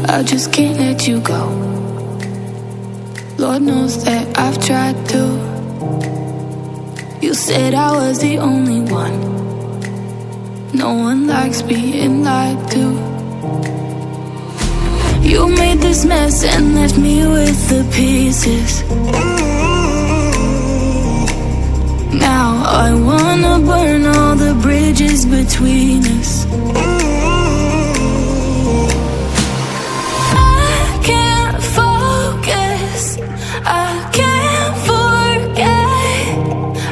I just can't let you go. Lord knows that I've tried to. You said I was the only one. No one likes being lied to. You made this mess and left me with the pieces. Now I wanna burn all the bridges between us. I can't focus, I can't forget.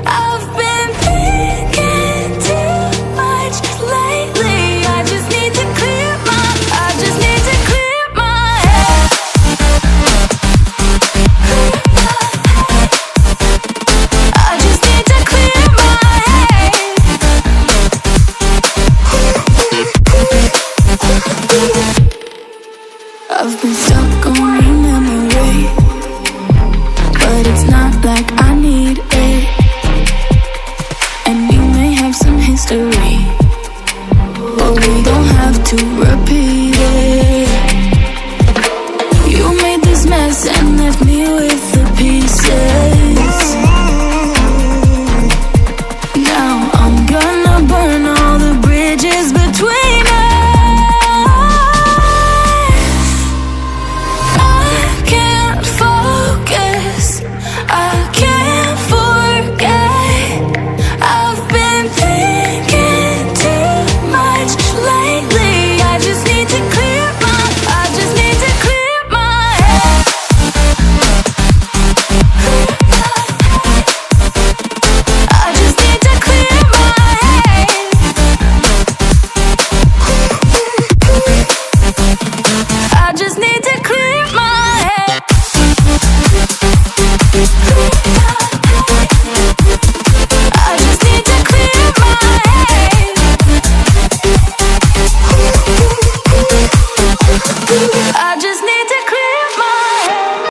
I've been thinking too much lately. I just need to clear my head. I just need to clear my head. I've been stuck on your memory, but it's not like I need it. And you may have some history, but we don't have to repeat it. You made this mess and left me with the pieces. Now I'm gonna burn all the bridges between us. I can't focus, I can't forget. I've been thinking too much lately. I just need to clear my head. I just need to clear my head. I just need to clear my head.